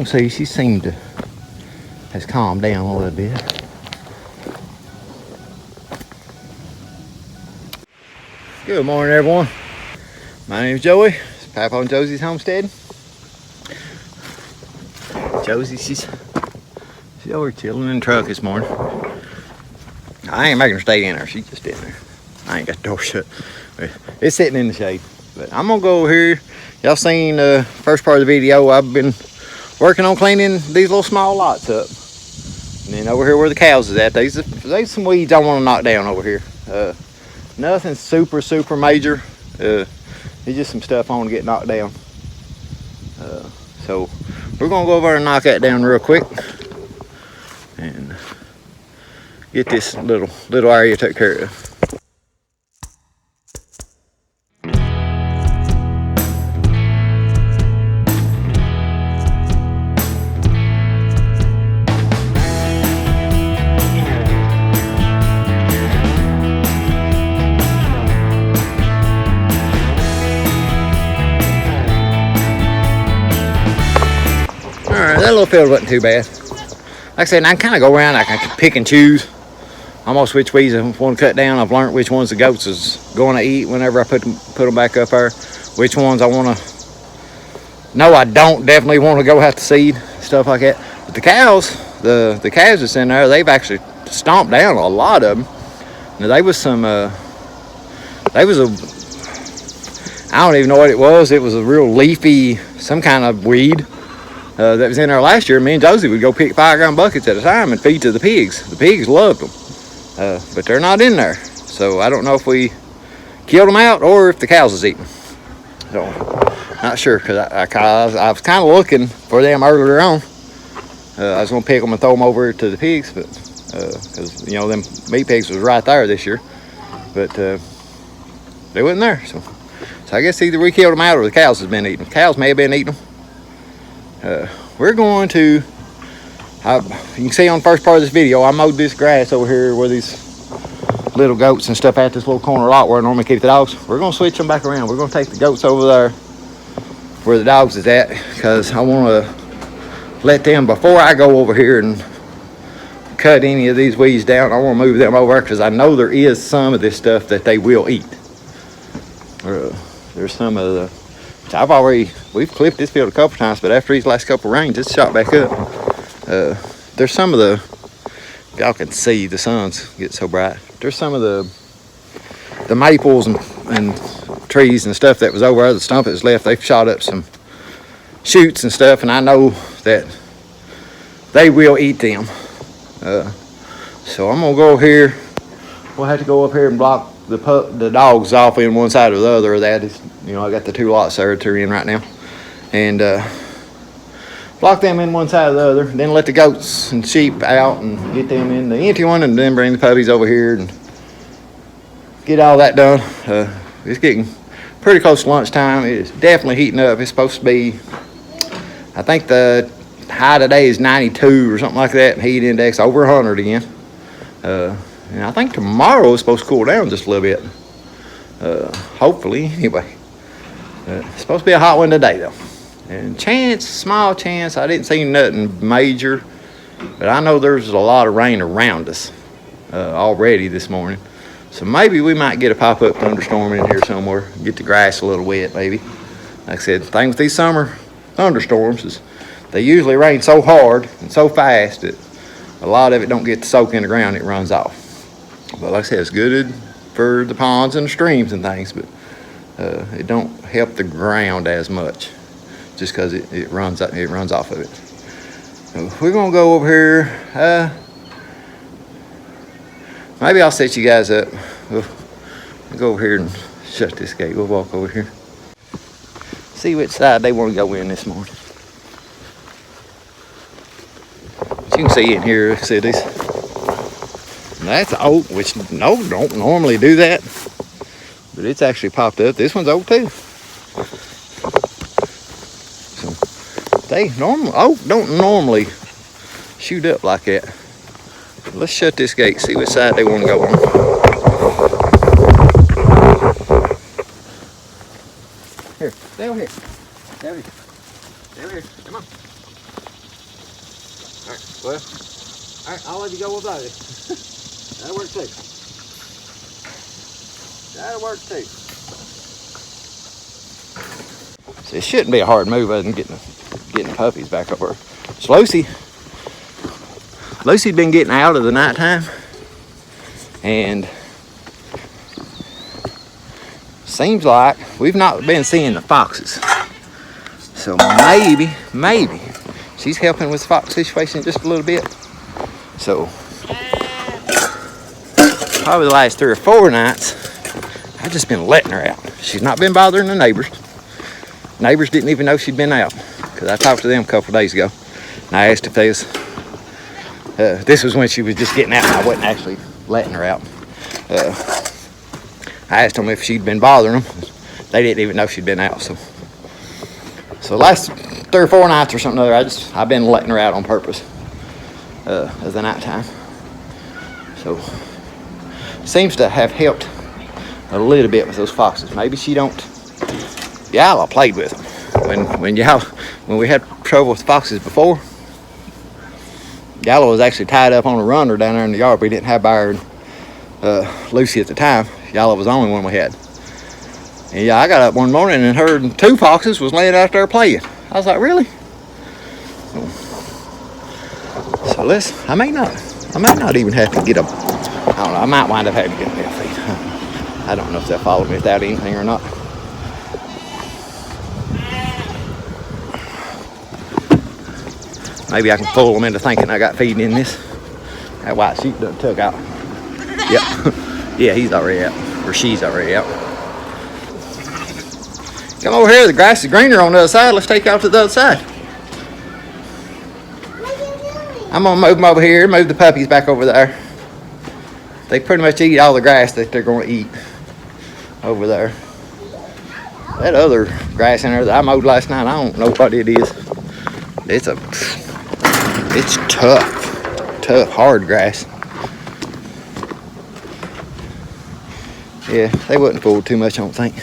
don't see, she seemed to has calmed down a little bit. Good morning, everyone. My name is Joey. It's Papa and Josie's homestead. Josie, she's over chilling in the truck this morning. I ain't making her stay in there. She's just in there. I ain't got the door shut. It's sitting in the shade. But I'm gonna go over here. Y'all seen the first part of the video. I've been working on cleaning these little small lots up. And then over here where the cows is at, there's some weeds I want to knock down over here. Nothing super major. It's just some stuff I want to get knocked down. So we're gonna go over there and knock that down real quick and get this little area took care of. That little field wasn't too bad. Like I said, I can kind of go around, I can pick and choose almost which weeds I want to cut down. I've learned which ones the goats is going to eat whenever I put them back up there. Which ones I want to, no, I don't definitely want to go have to seed, stuff like that. But the cows, the calves that's in there, they've actually stomped down a lot of them. Now, I don't even know what it was. It was a real leafy, some kind of weed. That was in there last year. Me and Josie would go pick 5-gallon buckets at a time and feed to the pigs. The pigs loved them, but they're not in there. So I don't know if we killed them out or if the cows is eating. So not sure, because I was kind of looking for them earlier on. I was gonna pick them and throw them over to the pigs, but because them meat pigs was right there this year, but they wasn't there. So I guess either we killed them out or the cows has been eating them. Cows may have been eating them. We're going to, you can see on the first part of this video, I mowed this grass over here where these little goats and stuff at this little corner lot where I normally keep the dogs. We're going to switch them back around. We're going to take the goats over there where the dogs is at, because I want to let them, before I go over here and cut any of these weeds down, I want to move them over because I know there is some of this stuff that they will eat. There's some of the, we've clipped this field a couple times, but after these last couple rains, it's shot back up. There's some of the, if y'all can see, the sun's get so bright. There's some of the maples and trees and stuff that was over there, the stump that's left, they've shot up some shoots and stuff, and I know that they will eat them. So I'm gonna go here. We'll have to go up here and block the dogs off in one side or the other of that. Is, I got the 2 lots there they're in right now, and block them in one side or the other, then let the goats and sheep out and get them in the empty one, and then bring the puppies over here and get all that done. It's getting pretty close to lunchtime. It is definitely heating up. It's supposed to be, I think the high today is 92 or something like that, and heat index over 100 again. And I think tomorrow is supposed to cool down just a little bit. Hopefully, anyway. It's supposed to be a hot one today, though. And small chance, I didn't see nothing major, but I know there's a lot of rain around us already this morning. So maybe we might get a pop-up thunderstorm in here somewhere, get the grass a little wet, maybe. Like I said, the thing with these summer thunderstorms is they usually rain so hard and so fast that a lot of it don't get to soak in the ground, it runs off. But like I said, it's good for the ponds and the streams and things, but it don't help the ground as much just because it runs off of it. So we're gonna go over here. Maybe I'll set you guys up. We'll go over here and shut this gate. We'll walk over here. See which side they want to go in this morning. As you can see in here, see this. That's oak, which don't normally do that, but it's actually popped up. This one's oak too. So oak don't normally shoot up like that. Let's shut this gate, see which side they want to go on. Here, stay over here. Stay over here. Stay over here. Come on. Well, all right, I'll let you go with that. That'll work too. That'll work too. So it shouldn't be a hard move other than getting the puppies back over. So Lucy'd been getting out of the nighttime, and seems like we've not been seeing the foxes. So maybe she's helping with the fox situation just a little bit. So probably the last 3 or 4 nights, I've just been letting her out. She's not been bothering the neighbors. Neighbors didn't even know she'd been out, because I talked to them a couple days ago, and I asked if they was, this was when she was just getting out and I wasn't actually letting her out. I asked them if she'd been bothering them. They didn't even know she'd been out. So last 3 or 4 nights or something or other, I've been letting her out on purpose as the nighttime. So seems to have helped a little bit with those foxes. Maybe she don't. Yalla played with them when we had trouble with foxes before. Yalla was actually tied up on a runner down there in the yard. We didn't have Byron, Lucy at the time. Yalla was the only one we had. And yeah, I got up one morning and heard 2 foxes was laying out there playing. I was like, really? So I may not even have to get them. I don't know. I might wind up having to get them feed. I don't know if they'll follow me without anything or not. Maybe I can fool them into thinking I got feeding in this. That white sheep done took out. Yep. Yeah, he's already out. Or she's already out. Come over here. The grass is greener on the other side. Let's take you out to the other side. I'm going to move them over here. Move the puppies back over there. They pretty much eat all the grass that they're going to eat over there. That other grass in there that I mowed last night, I don't know what it is. It's tough, hard grass. Yeah, they wouldn't fool too much, I don't think.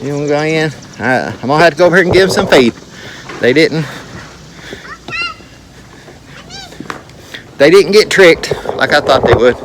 You want to go in? I'm going to have to go over here and give them some feed. They didn't get tricked like I thought they would.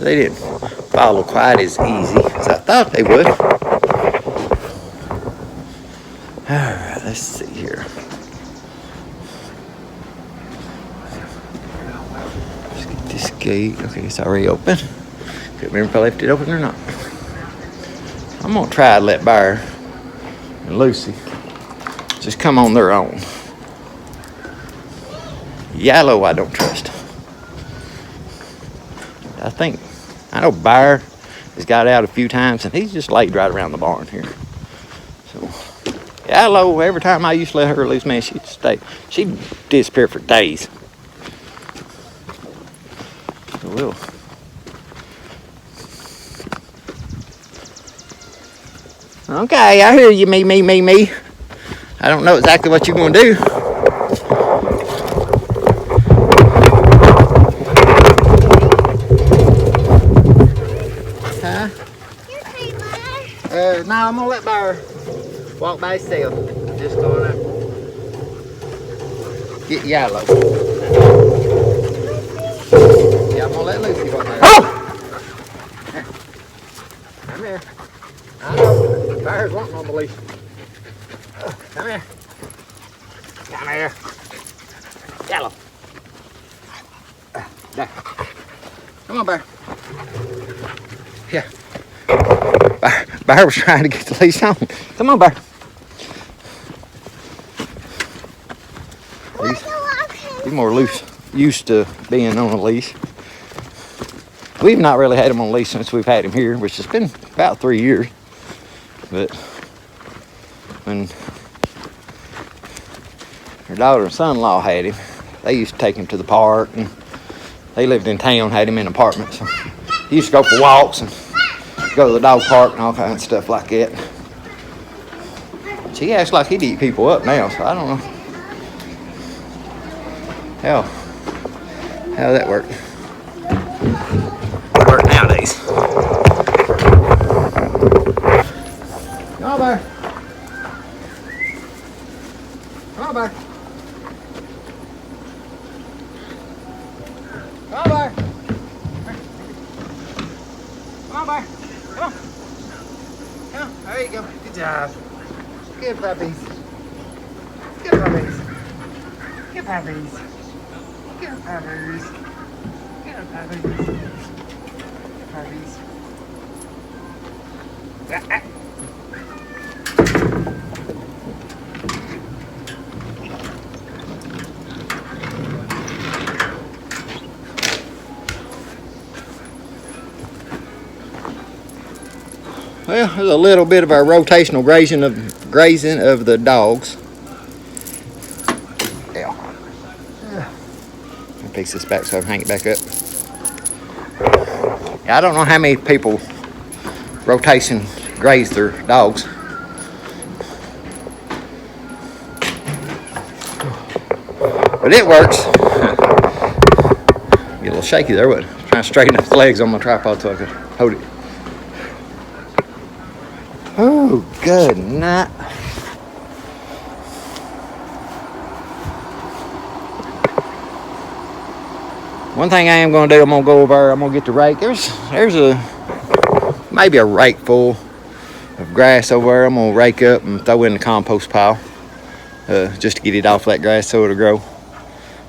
They didn't follow quite as easy as I thought they would. Alright, let's see here. Let's get this gate. Okay, it's already open. Can't remember if I left it open or not. I'm going to try to let Byron and Lucy just come on their own. Yellow, I don't trust. I know Byron has got out a few times, and he's just laid right around the barn here. So, Yellow, every time I used to let her loose, man, she'd stay. She'd disappear for days. So okay, I hear you, me. I don't know exactly what you're going to do. No, I'm gonna let Byron walk by himself. I'm just gonna get Yellow. Yeah, I'm gonna let Lucy walk by. Oh! Come here. I know. Byron's wanting on the leash. Come here. Come here. Yellow. There. Come on, Byron. Yeah. Byron was trying to get the leash on. Come on, Byron. He's more loose. used to being on a leash. We've not really had him on a leash since we've had him here, which has been about 3 years. But when her daughter and son-in-law had him, they used to take him to the park, and they lived in town, had him in apartments. So he used to go for walks and go to the dog park and all kinds of stuff like that. He acts like he'd eat people up now, so I don't know how that worked. Work nowadays. Come on, Bear. Come on, Bear. Come on, Bear. Come on, Bear. Come on. Come on. There you go. Good job. Good puppies. Good puppies. Good puppies. Good puppies. Good puppies. Good puppies. Well, there's a little bit of our rotational grazing of the dogs. Yeah. I'll pick this back so I can hang it back up. Yeah, I don't know how many people rotation graze their dogs. But it works. Get a little shaky there, but trying to straighten up the legs on my tripod so I could hold it. Oh, good night. One thing I am going to do, I'm going to go over there, I'm going to get the rake. There's maybe a rake full of grass over there. I'm going to rake up and throw in the compost pile just to get it off that grass so it'll grow.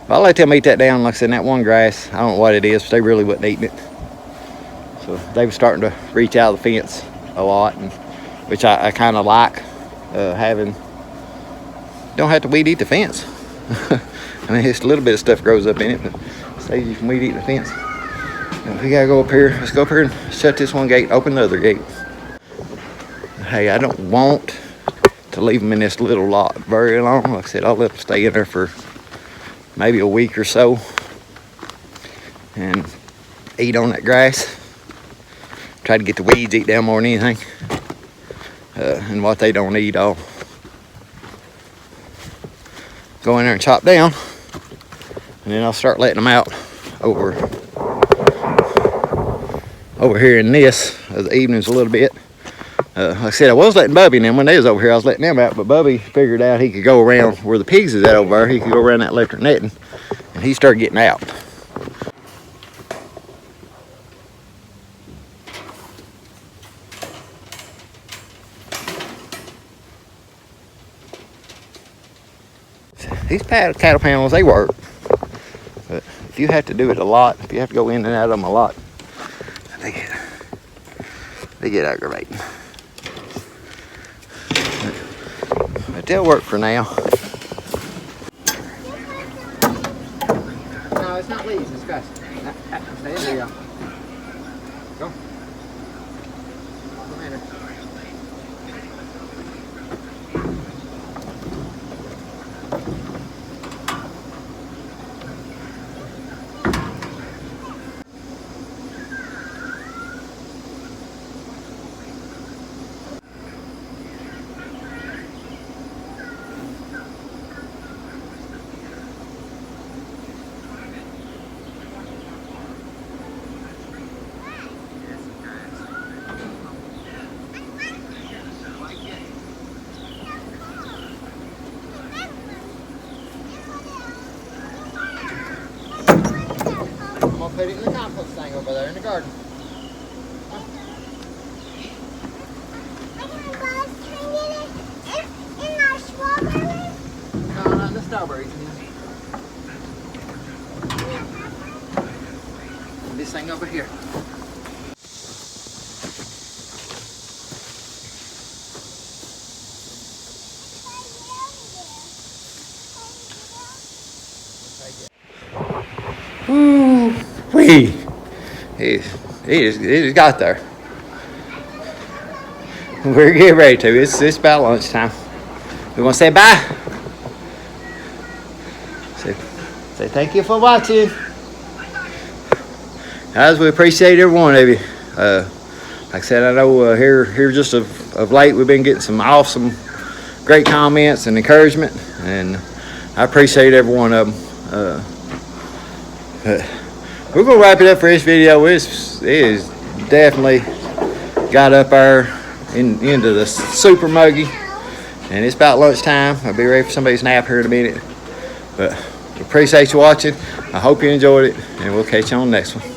But I'll let them eat that down. Like I said, that one grass, I don't know what it is, but they really wasn't eating it. So they were starting to reach out of the fence a lot, and which I kind of like having. Don't have to weed eat the fence. I mean, just a little bit of stuff grows up in it, but saves you from weed eating the fence. Now, we gotta go up here. Let's go up here and shut this one gate, open the other gate. Hey, I don't want to leave them in this little lot very long. Like I said, I'll let them stay in there for maybe a week or so and eat on that grass. Try to get the weeds eat down more than anything. And what they don't eat, I'll go in there and chop down, and then I'll start letting them out over here in this the evenings a little bit. Like I said, I was letting Bubby and them when they was over here. I was letting them out, but Bubby figured out he could go around where the pigs is at over there. He could go around that electric netting, and he started getting out. These cattle panels, they work, but if you have to do it a lot, if you have to go in and out of them a lot, they get aggravating. But they'll work for now. No, it's not leaves, it's grass. Stay in there, go. Come in. Put it in the compost thing over there in the garden. No, not in the strawberries. This thing over here. He just got there. We're getting ready to. It's about lunchtime. We want to say bye. Say thank you for watching. Guys, we appreciate every one of you. Like I said, I know here just of late we've been getting some awesome, great comments and encouragement, and I appreciate every one of them. We're gonna wrap it up for this video. It is definitely got up there into the super muggy, and it's about lunchtime. I'll be ready for somebody's nap here in a minute. But appreciate you watching. I hope you enjoyed it, and we'll catch you on the next one.